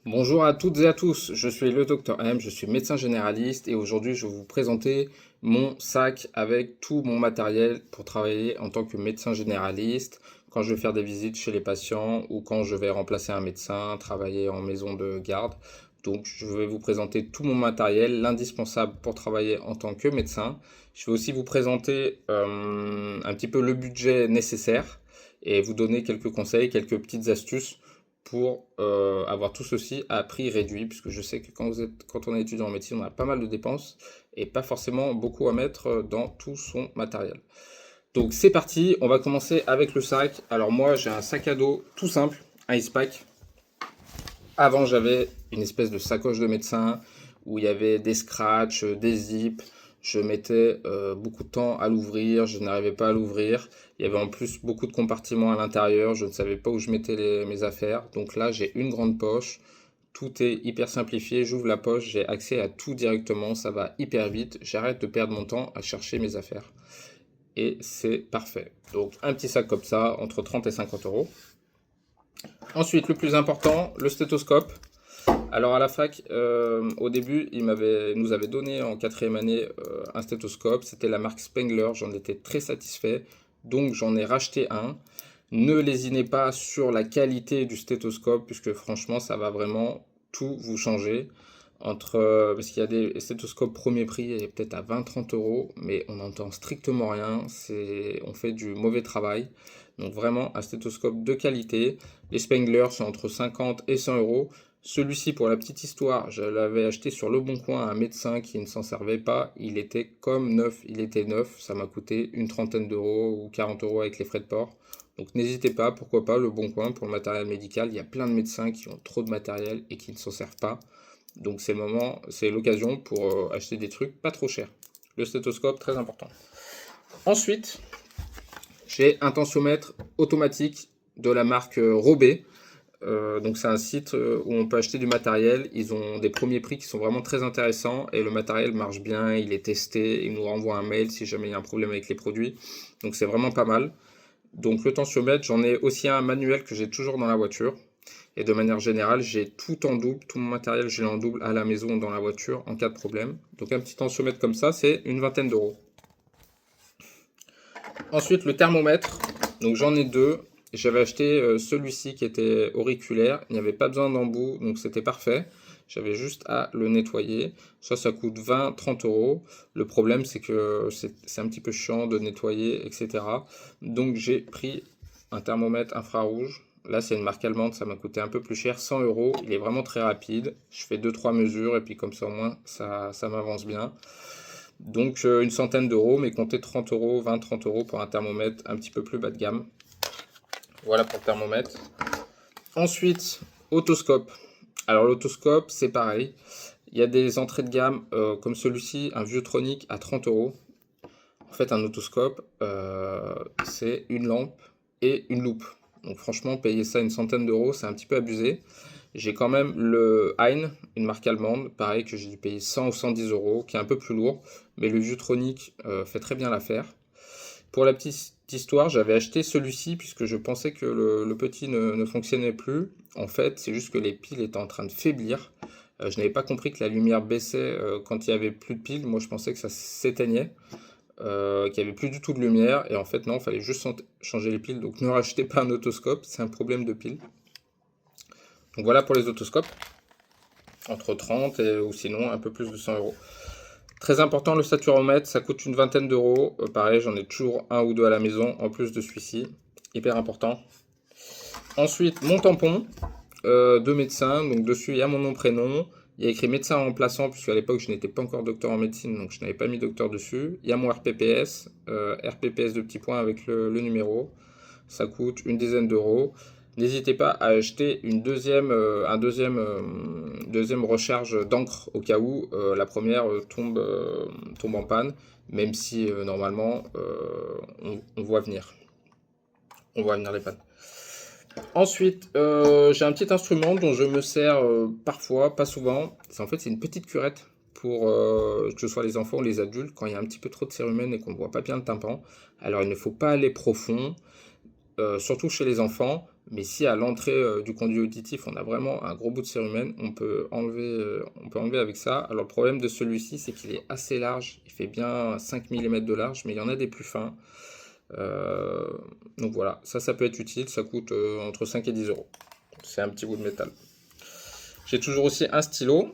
Bonjour à toutes et à tous, je suis le docteur M, je suis médecin généraliste et aujourd'hui je vais vous présenter mon sac avec tout mon matériel pour travailler en tant que médecin généraliste quand je vais faire des visites chez les patients ou quand je vais remplacer un médecin, travailler en maison de garde. Donc je vais vous présenter tout mon matériel, l'indispensable pour travailler en tant que médecin. Je vais aussi vous présenter un petit peu le budget nécessaire et vous donner quelques conseils, quelques petites astuces pour avoir tout ceci à prix réduit, puisque je sais que quand on est étudiant en médecine, on a pas mal de dépenses et pas forcément beaucoup à mettre dans tout son matériel. Donc c'est parti, on va commencer avec le sac. Alors moi j'ai un sac à dos tout simple, un Icepack. Avant j'avais une espèce de sacoche de médecin où il y avait des scratchs, des zips. Je mettais beaucoup de temps à l'ouvrir, je n'arrivais pas à l'ouvrir. Il y avait en plus beaucoup de compartiments à l'intérieur, je ne savais pas où je mettais mes affaires. Donc là j'ai une grande poche, tout est hyper simplifié, j'ouvre la poche, j'ai accès à tout directement, ça va hyper vite, j'arrête de perdre mon temps à chercher mes affaires. Et c'est parfait. Donc un petit sac comme ça, entre 30 et 50 euros. Ensuite, le plus important, le stéthoscope. Alors à la fac, au début, nous avait donné en quatrième année un stéthoscope. C'était la marque Spengler, j'en étais très satisfait. Donc j'en ai racheté un. Ne lésinez pas sur la qualité du stéthoscope, puisque franchement, ça va vraiment tout vous changer. Parce qu'il y a des stéthoscopes premier prix, et peut-être à 20-30 euros, mais on n'entend strictement rien. On fait du mauvais travail. Donc vraiment un stéthoscope de qualité. Les Spengler sont entre 50 et 100 euros. Celui-ci, pour la petite histoire, je l'avais acheté sur Le Bon Coin à un médecin qui ne s'en servait pas. Il était comme neuf, il était neuf. Ça m'a coûté une trentaine d'euros ou 40 euros avec les frais de port. Donc n'hésitez pas, pourquoi pas, Le Bon Coin pour le matériel médical. Il y a plein de médecins qui ont trop de matériel et qui ne s'en servent pas. Donc c'est l'occasion pour acheter des trucs pas trop chers. Le stéthoscope, très important. Ensuite, j'ai un tensiomètre automatique de la marque Robé. Donc c'est un site où on peut acheter du matériel. Ils ont des premiers prix qui sont vraiment très intéressants et le matériel marche bien, il est testé, ils nous renvoient un mail si jamais il y a un problème avec les produits. Donc c'est vraiment pas mal. Donc le tensiomètre, j'en ai aussi un manuel que j'ai toujours dans la voiture. Et de manière générale, j'ai tout en double, tout mon matériel, j'ai en double à la maison, dans la voiture, en cas de problème. Donc un petit tensiomètre comme ça, c'est une vingtaine d'euros. Ensuite, le thermomètre. Donc j'en ai deux. J'avais acheté celui-ci qui était auriculaire. Il n'y avait pas besoin d'embout, donc c'était parfait. J'avais juste à le nettoyer. Ça coûte 20-30 euros. Le problème, c'est que c'est un petit peu chiant de nettoyer, etc. Donc j'ai pris un thermomètre infrarouge. Là, c'est une marque allemande, ça m'a coûté un peu plus cher, 100 euros. Il est vraiment très rapide. Je fais 2-3 mesures et puis comme ça, au moins, ça m'avance bien. Donc une centaine d'euros, mais comptez 30 euros, 20-30 euros pour un thermomètre un petit peu plus bas de gamme. Voilà pour le thermomètre. Ensuite, otoscope. Alors l'autoscope, c'est pareil. Il y a des entrées de gamme comme celui-ci, un Viewtronic à 30 euros. En fait, un otoscope, c'est une lampe et une loupe. Donc franchement, payer ça une centaine d'euros, c'est un petit peu abusé. J'ai quand même le Hein, une marque allemande, pareil que j'ai dû payer 100 ou 110 euros, qui est un peu plus lourd, mais le Viewtronic fait très bien l'affaire. Pour la petite histoire, j'avais acheté celui-ci puisque je pensais que le petit ne fonctionnait plus. En fait, c'est juste que les piles étaient en train de faiblir. Je n'avais pas compris que la lumière baissait quand il y avait plus de piles. Moi, je pensais que ça s'éteignait, qu'il n'y avait plus du tout de lumière. Et en fait, non, il fallait juste changer les piles. Donc, ne rachetez pas un otoscope, c'est un problème de piles. Donc, voilà pour les otoscopes, entre 30 ou sinon un peu plus de 100 euros. Très important, le saturomètre, ça coûte une vingtaine d'euros. Pareil, j'en ai toujours un ou deux à la maison, en plus de celui-ci. Hyper important. Ensuite, mon tampon de médecin. Donc dessus, il y a mon nom, prénom. Il y a écrit médecin remplaçant, puisqu'à l'époque, je n'étais pas encore docteur en médecine, donc je n'avais pas mis docteur dessus. Il y a mon RPPS, RPPS de petits points avec le numéro. Ça coûte une dizaine d'euros. N'hésitez pas à acheter deuxième recharge d'encre au cas où la première tombe en panne, même si normalement on voit venir. On voit venir les pannes. Ensuite, j'ai un petit instrument dont je me sers parfois, pas souvent. C'est une petite curette pour que ce soit les enfants ou les adultes quand il y a un petit peu trop de cérumen et qu'on ne voit pas bien le tympan. Alors il ne faut pas aller profond. Surtout chez les enfants, Mais si à l'entrée du conduit auditif, on a vraiment un gros bout de cérumen, on peut enlever avec ça. Alors le problème de celui-ci, c'est qu'il est assez large. Il fait bien 5 mm de large, mais il y en a des plus fins. Euh, donc voilà, ça peut être utile. Ça coûte entre 5 et 10 euros. C'est un petit bout de métal. J'ai toujours aussi un stylo.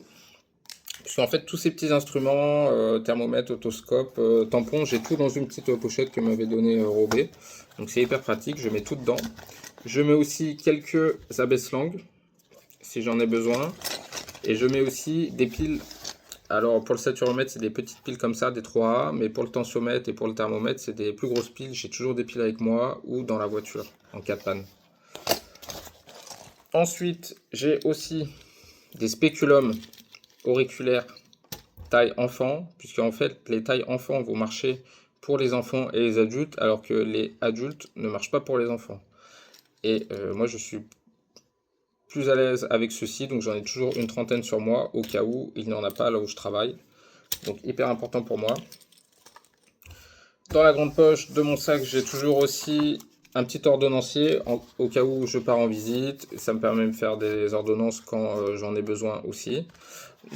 Puisqu'en fait, tous ces petits instruments, thermomètre, otoscope, tampon, j'ai tout dans une petite pochette que m'avait donné Robé. Donc c'est hyper pratique, je mets tout dedans. Je mets aussi quelques abaisse-langues, si j'en ai besoin. Et je mets aussi des piles. Alors pour le saturomètre, c'est des petites piles comme ça, des 3A. Mais pour le tensiomètre et pour le thermomètre, c'est des plus grosses piles. J'ai toujours des piles avec moi ou dans la voiture, en cas de panne. Ensuite, j'ai aussi des spéculums auriculaires taille enfant, puisque en fait les tailles enfants vont marcher pour les enfants et les adultes, alors que les adultes ne marchent pas pour les enfants. Et moi je suis plus à l'aise avec ceci, donc j'en ai toujours une trentaine sur moi, au cas où il n'y en a pas là où je travaille. Donc hyper important pour moi. Dans la grande poche de mon sac, j'ai toujours aussi un petit ordonnancier, au cas où je pars en visite. Ça me permet de faire des ordonnances quand j'en ai besoin aussi.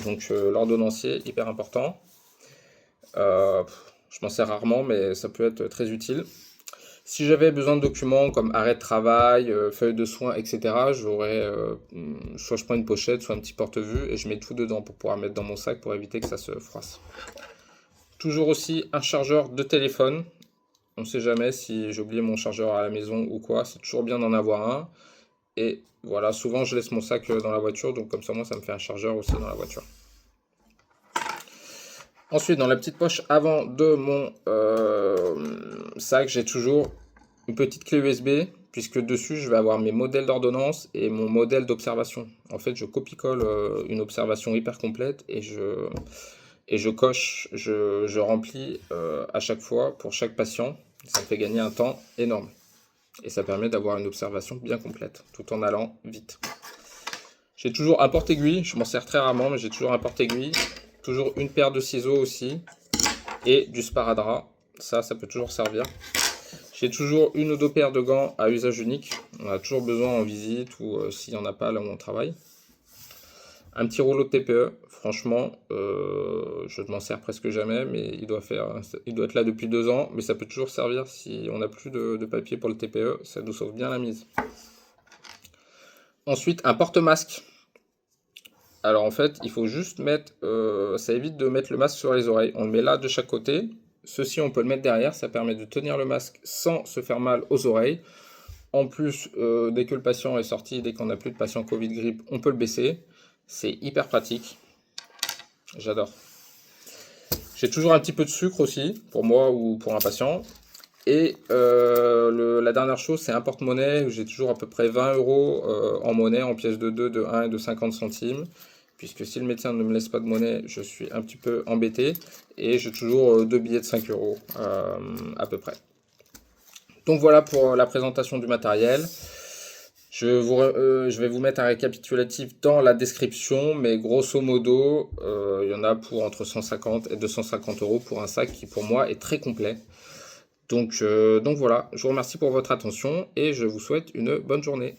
Donc l'ordonnancier, hyper important. Je m'en sers rarement, mais ça peut être très utile. Si j'avais besoin de documents comme arrêt de travail, feuille de soins, etc., soit je prends une pochette, soit un petit porte-vue, et je mets tout dedans pour pouvoir mettre dans mon sac pour éviter que ça se froisse. Toujours aussi un chargeur de téléphone. On ne sait jamais si j'ai oublié mon chargeur à la maison ou quoi, c'est toujours bien d'en avoir un. Et voilà, souvent je laisse mon sac dans la voiture, donc comme ça moi ça me fait un chargeur aussi dans la voiture. Ensuite, dans la petite poche avant de mon sac, j'ai toujours une petite clé USB, puisque dessus, je vais avoir mes modèles d'ordonnance et mon modèle d'observation. En fait, je copie-colle une observation hyper complète et je coche, je remplis à chaque fois pour chaque patient. Ça me fait gagner un temps énorme. Et ça permet d'avoir une observation bien complète, tout en allant vite. J'ai toujours un porte-aiguille, je m'en sers très rarement, mais j'ai toujours un porte-aiguille. Toujours une paire de ciseaux aussi. Et du sparadrap. Ça peut toujours servir. J'ai toujours une ou deux paires de gants à usage unique. On a toujours besoin en visite ou s'il n'y en a pas là où on travaille. Un petit rouleau de TPE. Franchement, je ne m'en sers presque jamais, mais il doit être là depuis 2 ans. Mais ça peut toujours servir si on n'a plus de papier pour le TPE. Ça nous sauve bien la mise. Ensuite, un porte-masque. Alors en fait, il faut juste mettre, ça évite de mettre le masque sur les oreilles. On le met là de chaque côté. Ceci, on peut le mettre derrière. Ça permet de tenir le masque sans se faire mal aux oreilles. En plus, dès que le patient est sorti, dès qu'on n'a plus de patient Covid grippe, on peut le baisser. C'est hyper pratique. J'adore. J'ai toujours un petit peu de sucre aussi, pour moi ou pour un patient. Et la dernière chose, c'est un porte-monnaie. J'ai toujours à peu près 20 euros en monnaie, en pièces de 2, de 1 et de 50 centimes. Puisque si le médecin ne me laisse pas de monnaie, je suis un petit peu embêté. Et j'ai toujours 2 billets de 5 euros à peu près. Donc voilà pour la présentation du matériel. Je vais vous mettre un récapitulatif dans la description, mais grosso modo, il y en a pour entre 150 et 250 euros pour un sac qui pour moi est très complet. Donc voilà, je vous remercie pour votre attention et je vous souhaite une bonne journée.